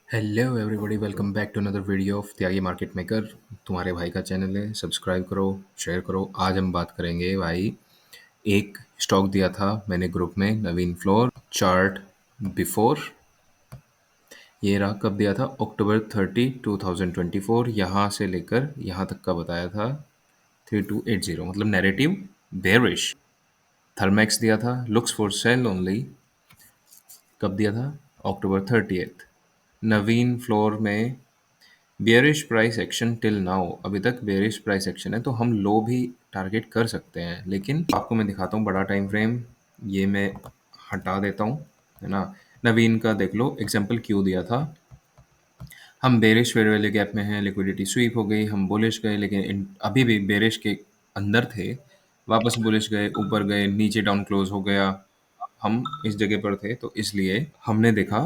Hello everybody, welcome back to another video of Tyagi market maker. तुम्हारे भाई का channel है, सब्सक्राइब करो, शेयर करो। आज हम बात करेंगे भाई, एक स्टॉक दिया था मैंने ग्रुप में, नवीन फ्लोर चार्ट बिफोर। ये रहा, कब दिया था? अक्टूबर 30, 2024। यहाँ से लेकर यहाँ तक का बताया था 3280, मतलब नैरेटिव बेरिश। थर्मैक्स दिया था, लुक्स फॉर सेल ओनली। कब दिया था? अक्टूबर 30। नवीन फ्लोर में bearish price action till now, अभी तक बेयरिश प्राइस एक्शन है, तो हम लो भी टारगेट कर सकते हैं। लेकिन आपको मैं दिखाता हूँ बड़ा टाइम फ्रेम। ये मैं हटा देता हूँ, है ना। नवीन का देख लो, एग्जांपल क्यों दिया था। हम बेरिश फेयर वैल्यू गैप में हैं, लिक्विडिटी स्वीप हो गई, हम बुलिश गए, लेकिन अभी भी बेरिश के अंदर थे, वापस बुलिश गए, ऊपर गए, नीचे डाउन क्लोज हो गया। हम इस जगह पर थे, तो इसलिए हमने देखा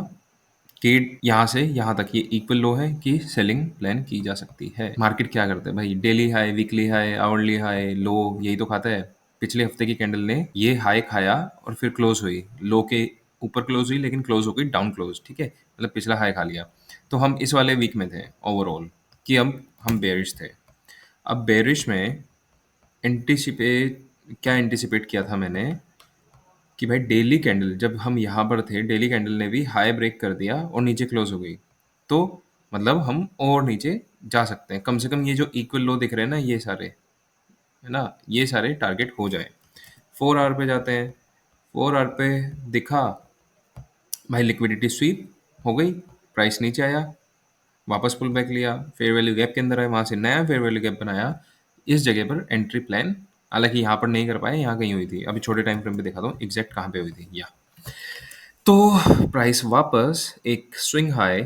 कि यहाँ से यहाँ तक ये इक्वल लो है कि सेलिंग प्लान की जा सकती है। मार्केट क्या करता है भाई? Daily high, weekly high, hourly high, low, यही तो खाता है। पिछले हफ्ते की कैंडल ने ये हाई खाया और फिर क्लोज हुई, लो के ऊपर क्लोज हुई, लेकिन क्लोज हो गई डाउन क्लोज, ठीक है, मतलब पिछला हाई खा लिया। तो हम इस वाले वीक में थे ओवरऑल, कि अब हम बेरिश थे। अब बेरिश में एंटिसिपेट, क्या एंटिसिपेट किया था मैंने कि भाई डेली कैंडल, जब हम यहाँ पर थे, डेली कैंडल ने भी हाई ब्रेक कर दिया और नीचे क्लोज हो गई, तो मतलब हम और नीचे जा सकते हैं। कम से कम ये जो इक्वल लो दिख रहे हैं ना, ये सारे, है ना, ये सारे टारगेट हो जाए। 4 आवर पे जाते हैं। 4 आवर पे दिखा भाई, लिक्विडिटी स्वीप हो गई, प्राइस नीचे आया, वापस पुल बैक लिया, फेयर वैल्यू गैप के अंदर आया, वहाँ से नया फेयर वैल्यू गैप बनाया। इस जगह पर एंट्री प्लान, हालांकि यहाँ पर नहीं कर पाए, यहाँ कहीं हुई थी। अभी छोटे टाइम फ्रेम पे दिखा दो एग्जैक्ट कहाँ पे हुई थी। या तो प्राइस वापस एक स्विंग हाई,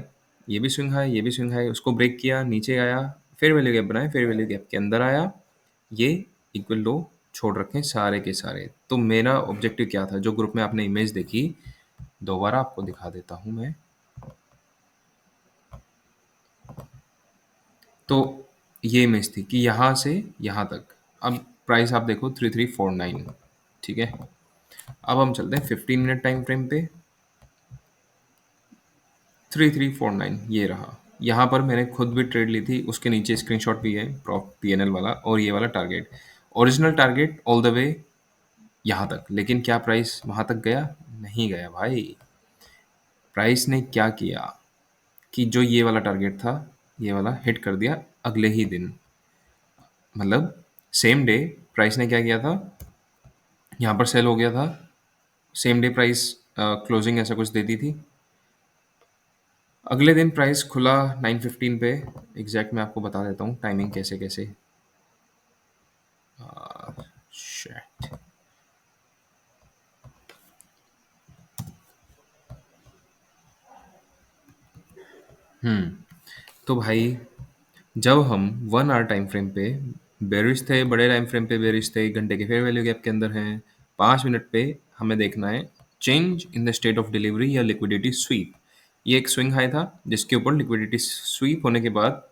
ये भी स्विंग हाई, ये भी स्विंग हाई, उसको ब्रेक किया, नीचे आया, फेयर वैल्यू गैप बनाया, फेयर वैल्यू गैप के अंदर आया, ये इक्वल लो छोड़ रखे सारे के सारे। तो मेरा ऑब्जेक्टिव क्या था? जो ग्रुप में आपने इमेज देखी, दोबारा आपको दिखा देता हूँ मैं। तो ये इमेज थी कि यहाँ से यहाँ तक। अब प्राइस आप देखो 3349, ठीक है। अब हम चलते हैं 15 मिनट टाइम फ्रेम पे। 3349 ये रहा। यहाँ पर मैंने खुद भी ट्रेड ली थी, उसके नीचे स्क्रीनशॉट भी है, प्रॉफ पीएनएल वाला, और ये वाला target, original target all the way यहाँ तक। लेकिन क्या प्राइस वहाँ तक गया? नहीं गया भाई। प्राइस ने क्या किया कि जो ये वाला टारगेट था, ये वाला हिट कर दिया अगले ही दिन, मतलब सेम डे। प्राइस ने क्या किया था, यहाँ पर सेल हो गया था, सेम डे प्राइस क्लोजिंग ऐसा कुछ देती थी। अगले दिन प्राइस खुला 915 पे। एग्जैक्ट मैं आपको बता देता हूँ टाइमिंग कैसे कैसे। शिट। तो भाई, जब हम 1 आवर टाइम फ्रेम पे बेरिश थे, बड़े टाइम फ्रेम पे बेरिश थे, 1 घंटे के फेयर वैल्यू गैप के अंदर हैं, 5 मिनट पे हमें देखना है change in the state of delivery या लिक्विडिटी स्वीप। ये एक स्विंग हाई था जिसके ऊपर लिक्विडिटी स्वीप होने के बाद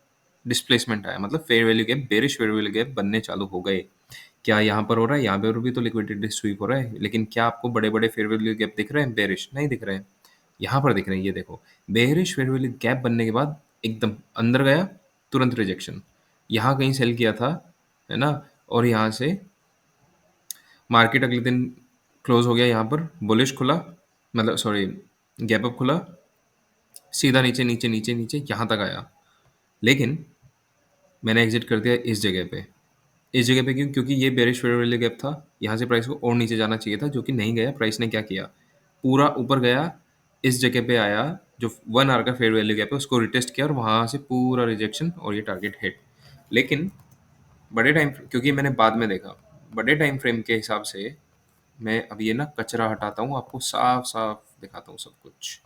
डिस्प्लेसमेंट आया, मतलब fair value gap, bearish fair value gap बनने चालू हो गए। क्या यहाँ पर हो रहा है? यहाँ पर भी तो लिक्विडिटी स्वीप हो रहा है, लेकिन क्या आपको बड़े बड़े फेयर वैल्यू गैप दिख रहे हैं? बेरिश नहीं दिख रहे हैं। यहाँ पर दिख रहे हैं, ये देखो, बेरिश फेयर वैल्यू गैप बनने के बाद एकदम अंदर गया, तुरंत रिजेक्शन। यहाँ कहीं सेल किया था, है ना, और यहाँ से मार्केट अगले दिन क्लोज हो गया, यहाँ पर बुलिश खुला, मतलब सॉरी, गैप अप खुला, सीधा नीचे नीचे नीचे नीचे यहाँ तक आया। लेकिन मैंने एग्जिट कर दिया इस जगह पे। इस जगह पे क्यों? क्योंकि ये बेरिश फेयर वैल्यू गैप था, यहाँ से प्राइस को और नीचे जाना चाहिए था, जो कि नहीं गया। प्राइस ने क्या किया, पूरा ऊपर गया, इस जगह पे आया, जो 1 आवर का फेयर वैल्यू गैप है उसको रिटेस्ट किया, और वहाँ से पूरा रिजेक्शन और ये टारगेट हिट। लेकिन बड़े टाइम, क्योंकि मैंने बाद में देखा, बड़े टाइम फ्रेम के हिसाब से मैं अब ये ना कचरा हटाता हूँ, आपको साफ साफ दिखाता हूँ सब कुछ।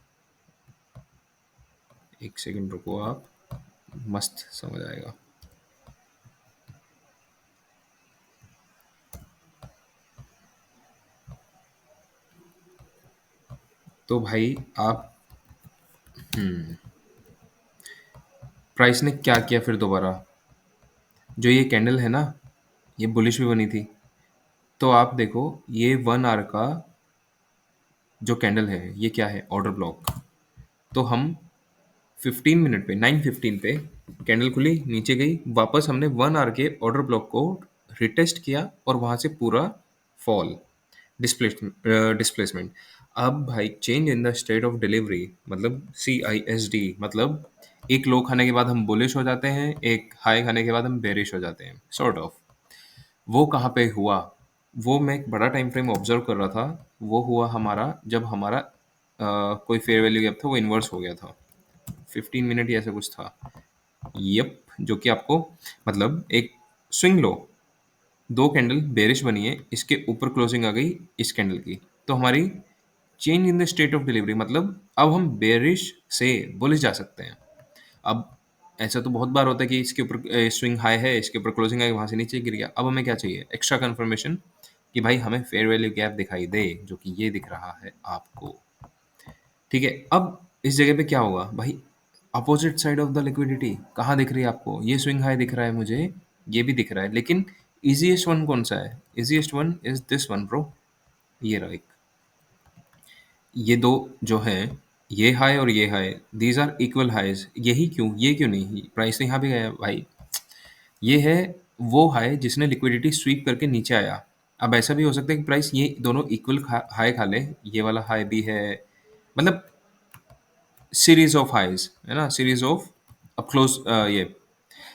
एक सेकंड रुको आप, मस्त समझ आएगा। तो भाई आप, प्राइस ने क्या किया फिर दोबारा? जो ये कैंडल है ना, ये बुलिश भी बनी थी। तो आप देखो, ये 1 आवर का जो कैंडल है, ये क्या है? Order block. तो हम 15 मिनट पे 9:15 पे कैंडल खुली, नीचे गई, वापस हमने 1 आवर के ऑर्डर ब्लॉक को रिटेस्ट किया और वहां से पूरा फॉल, डिस्प्लेसमेंट। अब भाई change in the state of delivery मतलब CISD, मतलब एक लो खाने के बाद हम बुलिश हो जाते हैं, एक हाई खाने के बाद हम बेरिश हो जाते हैं, सॉर्ट ऑफ। वो कहाँ पे हुआ? वो मैं एक बड़ा टाइम फ्रेम ऑब्जर्व कर रहा था। वो हुआ हमारा जब हमारा कोई फेयर वैल्यू गैप था वो इन्वर्स हो गया था, 15 मिनट या ऐसा कुछ था। यप, जो कि आपको मतलब एक स्विंग लो, दो कैंडल बेरिश बनी है, इसके ऊपर क्लोजिंग आ गई इस कैंडल की, तो हमारी change in the state of delivery मतलब अब हम बेरिश से बुलिश जा सकते हैं। अब ऐसा तो बहुत बार होता है कि इसके ऊपर स्विंग हाई है, इसके ऊपर क्लोजिंग आई, वहां से नीचे गिर गया। अब हमें क्या चाहिए? एक्स्ट्रा कंफर्मेशन कि भाई हमें फेयर वैल्यू गैप दिखाई दे, जो कि ये दिख रहा है आपको। ठीक है, अब इस जगह पे क्या होगा भाई? Opposite side of the liquidity कहाँ दिख रही है आपको? ये स्विंग हाई दिख रहा है मुझे, ये भी दिख रहा है, लेकिन इजीएस्ट वन कौन सा है? Easiest one is this one bro, ये रहा एक। ये दो जो हैं, ये हाई और ये high, these are equal highs. यही क्यों? ये क्यों नहीं? प्राइस तो यहाँ भी गया भाई। ये है वो हाई जिसने लिक्विडिटी स्वीप करके नीचे आया। अब ऐसा भी हो सकता है कि प्राइस ये दोनों इक्वल हाई खा ले, ये वाला हाई भी है, मतलब सीरीज ऑफ हाईज है ना, सीरीज ऑफ, अब क्लोज ये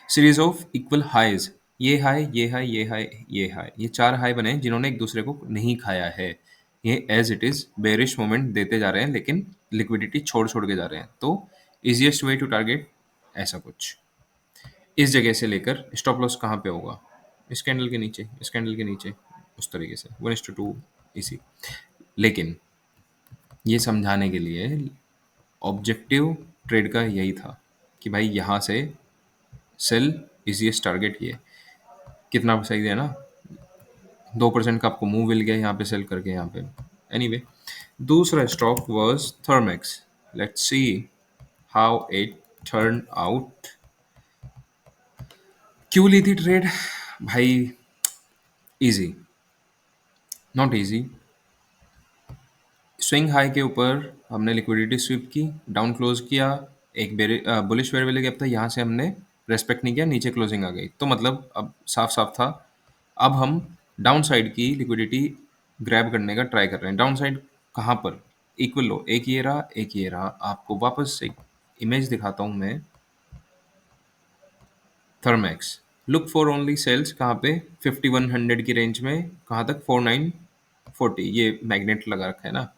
सीरीज ऑफ इक्वल हाईज, ये हाई, ये हाई, ये हाई, ये हाई, ये चार हाई बने हैं जिन्होंने एक दूसरे को नहीं खाया है। ये as it is bearish moment देते जा रहे हैं, लेकिन लिक्विडिटी छोड़ छोड़ के जा रहे हैं। तो इजिएस्ट वे टू टारगेट ऐसा कुछ इस जगह से लेकर स्टॉप लॉस कहाँ पे होगा? इस कैंडल के नीचे, इस कैंडल के नीचे, उस तरीके से 1:2 इसी। लेकिन ये समझाने के लिए ऑब्जेक्टिव ट्रेड का यही था कि भाई यहाँ से सेल इजीएस्ट टारगेट ये, कितना सही है ना, 2% का आपको मूव मिल गया यहाँ पे सेल करके यहाँ पे। एनीवे, दूसरा stock was Thermax. Let's see how it turn out. क्यों ली थी ट्रेड भाई? Easy, not easy. Swing high के ऊपर हमने लिक्विडिटी स्वीप की, डाउन क्लोज किया, एक बुलिश फेयर वैल्यू गैप था, यहाँ से हमने रेस्पेक्ट नहीं किया, नीचे क्लोजिंग आ गई, तो मतलब अब साफ साफ था। अब हम डाउन साइड की लिक्विडिटी ग्रैब करने का ट्राई कर रहे हैं। डाउन साइड कहाँ पर? इक्वल लो, एक ये रहा, एक ये रहा। आपको वापस एक इमेज दिखाता हूँ मैं। Thermax, look for only sales कहाँ पे? 5100 की रेंज में, कहाँ तक? 4940, ये मैग्नेट लगा रखा है ना,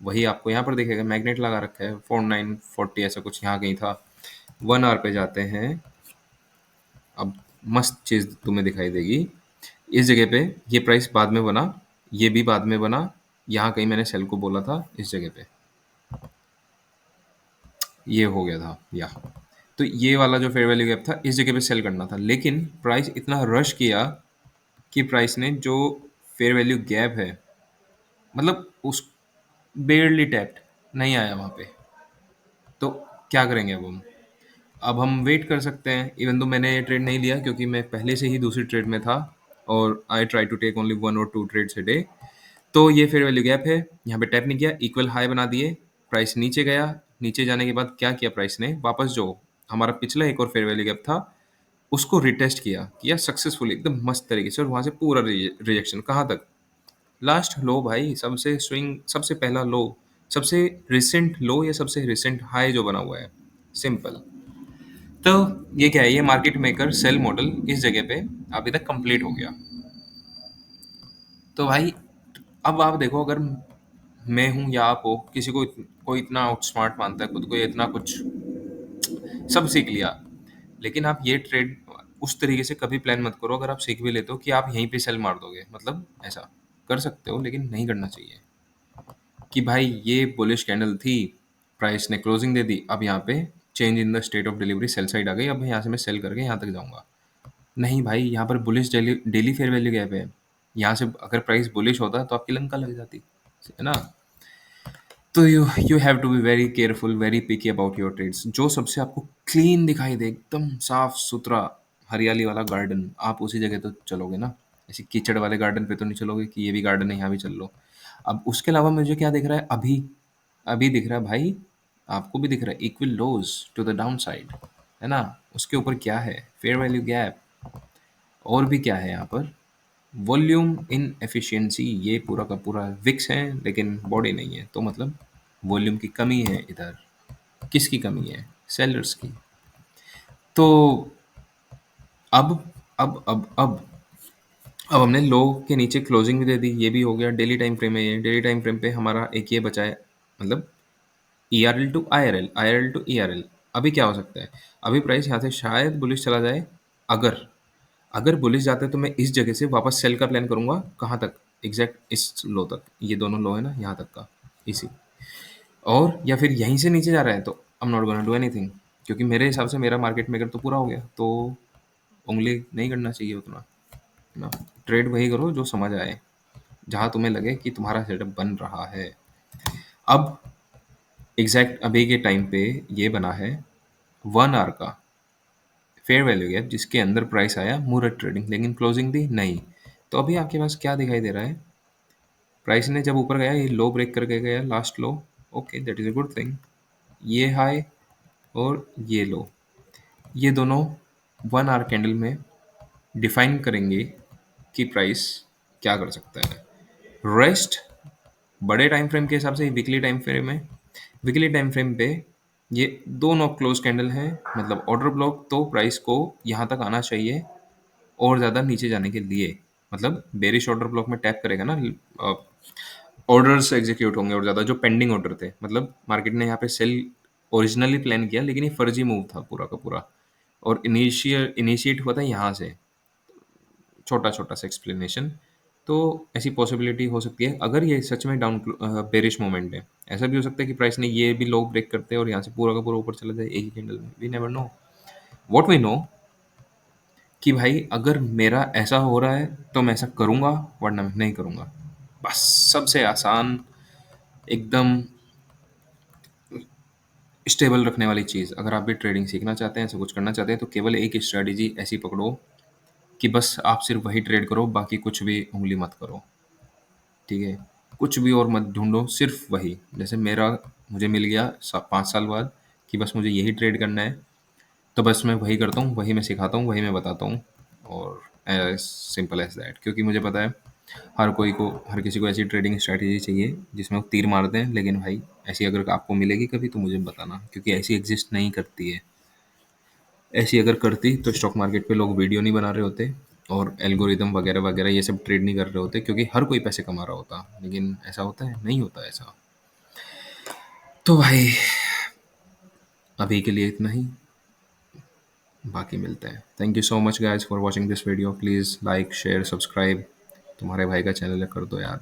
वही आपको यहाँ पर दिखेगा, मैग्नेट लगा रखा है, 4940 ऐसा कुछ यहाँ कहीं था। 1 आवर पे जाते हैं, अब मस्त चीज़ तुम्हें दिखाई देगी। इस जगह पे ये प्राइस बाद में बना, ये भी बाद में बना, यहाँ कहीं मैंने सेल को बोला था, इस जगह पे ये हो गया था या, तो ये वाला जो फेयर वैल्यू गैप था इस जगह पे सेल करना था, लेकिन प्राइस इतना रश किया कि प्राइस ने जो फेयर वैल्यू गैप है, मतलब उस बेयरली टैप्ड, नहीं आया वहाँ पे। तो क्या करेंगे अब हम वेट कर सकते हैं। इवन तो मैंने ये ट्रेड नहीं लिया क्योंकि मैं पहले से ही दूसरी ट्रेड में था, और I try to take only 1 और 2 ट्रेड्स ए डे। तो ये फेयर वैल्यू गैप है, यहाँ पे टैप नहीं किया, इक्वल हाई बना दिए, प्राइस नीचे गया। नीचे जाने के बाद क्या किया प्राइस ने? वापस जो हमारा पिछला एक और फेयर वैल्यू गैप था उसको रिटेस्ट किया सक्सेसफुली एकदम मस्त तरीके से, और वहां से पूरा रिजेक्शन कहाँ तक? लास्ट लो भाई, सबसे स्विंग, सबसे पहला लो, सबसे रिसेंट लो या सबसे रिसेंट हाई जो बना हुआ है, सिंपल। तो ये क्या है? ये मार्केट मेकर सेल मॉडल इस जगह पे अभी तक कंप्लीट हो गया। तो भाई अब आप देखो, अगर मैं हूं या आप हो, किसी को कोई इतना आउट स्मार्ट मानता है खुद को, ये इतना कुछ सब सीख लिया, लेकिन आप ये ट्रेड उस तरीके से कभी प्लान मत करो। अगर आप सीख भी लेते हो कि आप यहीं पे सेल मार दोगे, मतलब ऐसा कर सकते हो, लेकिन नहीं करना चाहिए। कि भाई ये बुलिश कैंडल थी, प्राइस ने क्लोजिंग दे दी, अब यहाँ पे change in the state of delivery, sell side आ गई, अब यहाँ से मैं सेल करके यहाँ तक जाऊंगा। नहीं भाई, यहाँ पर bullish daily daily fair value gap है, यहाँ से अगर प्राइस बुलिश होता तो आपकी लंका लग जाती है ना। तो you have to be very careful, very picky about your trades. जो सबसे आपको क्लीन दिखाई दे, एकदम साफ सुथरा हरियाली वाला गार्डन, आप उसी जगह तो चलोगे ना। ऐसे कीचड़ वाले गार्डन पे तो नहीं चलोगे कि ये भी गार्डन है यहाँ भी चल लो। अब उसके अलावा मुझे क्या दिख रहा है? अभी अभी दिख रहा है भाई, आपको भी दिख रहा है equal loss to the down side, है ना। उसके ऊपर क्या है, फेयर वैल्यू गैप। और भी क्या है यहाँ पर, वॉल्यूम इन एफिशिएंसी, ये पूरा का पूरा विक्स है लेकिन बॉडी नहीं है, तो मतलब वॉल्यूम की कमी है इधर। किसकी कमी है, सेलर्स की। तो अब अब हमने लो के नीचे क्लोजिंग भी दे दी, ये भी हो गया। डेली टाइम फ्रेम है ये, डेली टाइम फ्रेम पे हमारा एक ये बचा है, मतलब ERL to IRL, IRL to ERL। अभी क्या हो सकता है, अभी प्राइस यहाँ से शायद बुलिश चला जाए। अगर अगर बुलिश जाता है तो मैं इस जगह से वापस सेल का प्लान करूंगा। कहाँ तक, एग्जैक्ट इस लो तक, ये दोनों लो है ना यहाँ तक का, इसी। और या फिर यहीं से नीचे जा रहा है तो I am not gonna do anything, क्योंकि मेरे हिसाब से मेरा मार्केट मेकर तो पूरा हो गया, तो उंगली नहीं करना चाहिए उतना ना। ट्रेड वही करो जो समझ आए, जहाँ तुम्हें लगे कि तुम्हारा सेटअप बन रहा है। अब एग्जैक्ट अभी के टाइम पे ये बना है 1 आवर का फेयर वैल्यू गैप, जिसके अंदर प्राइस आया मूरत ट्रेडिंग, लेकिन क्लोजिंग दी नहीं। तो अभी आपके पास क्या दिखाई दे रहा है, प्राइस ने जब ऊपर गया ये लो ब्रेक करके गया, last low, okay that is a good thing. ये हाई और ये लो, ये दोनों 1 आवर कैंडल में डिफाइन करेंगे कि प्राइस क्या कर सकता है। रेस्ट बड़े टाइम फ्रेम के हिसाब से वीकली टाइम फ्रेम है। वीकली टाइम फ्रेम पे ये दोनों क्लोज कैंडल है, मतलब ऑर्डर ब्लॉक, तो प्राइस को यहाँ तक आना चाहिए और ज़्यादा नीचे जाने के लिए। मतलब बेरिश ऑर्डर ब्लॉक में टैप करेगा ना, ऑर्डर्स एग्जीक्यूट होंगे और ज़्यादा जो पेंडिंग ऑर्डर थे, मतलब मार्केट ने यहाँ पे सेल ओरिजिनली प्लान किया लेकिन ये फर्जी मूव था पूरा का पूरा, और इनिशिएट हुआ था यहाँ से। छोटा छोटा सा एक्सप्लेनेशन। तो ऐसी पॉसिबिलिटी हो सकती है अगर ये सच में डाउन बेरिश मोमेंट है। ऐसा भी हो सकता है कि प्राइस ने ये भी लो ब्रेक करते हैं और यहाँ से पूरा का पूरा ऊपर चला जाए एक ही कैंडल में। We never know. What we know कि भाई अगर मेरा ऐसा हो रहा है तो मैं ऐसा करूँगा, वरना मैं नहीं करूँगा। बस सबसे आसान, एकदम स्टेबल रखने वाली चीज़। अगर आप भी ट्रेडिंग सीखना चाहते हैं, ऐसा कुछ करना चाहते हैं, तो केवल एक स्ट्रैटेजी ऐसी पकड़ो कि बस आप सिर्फ वही ट्रेड करो, बाकी कुछ भी उंगली मत करो। ठीक है, कुछ भी और मत ढूंढो, सिर्फ वही। जैसे मेरा, मुझे मिल गया 5 साल बाद कि बस मुझे यही ट्रेड करना है, तो बस मैं वही करता हूँ, वही मैं सिखाता हूँ, वही मैं बताता हूँ। और एज सिंपल एज दैट, क्योंकि मुझे पता है हर किसी को ऐसी ट्रेडिंग स्ट्रैटेजी चाहिए जिसमें वो तीर मारते हैं। लेकिन भाई ऐसी अगर आपको मिलेगी कभी तो मुझे बताना, क्योंकि ऐसी एग्जिस्ट नहीं करती है। ऐसी अगर करती तो स्टॉक मार्केट पे लोग वीडियो नहीं बना रहे होते और एल्गोरिदम वगैरह वगैरह ये सब ट्रेड नहीं कर रहे होते, क्योंकि हर कोई पैसे कमा रहा होता। लेकिन ऐसा होता है, नहीं होता ऐसा। तो भाई अभी के लिए इतना ही, बाकी मिलते हैं। Thank you so much guys for watching this video. Please like share subscribe, तुम्हारे भाई का चैनल है, कर दो यार।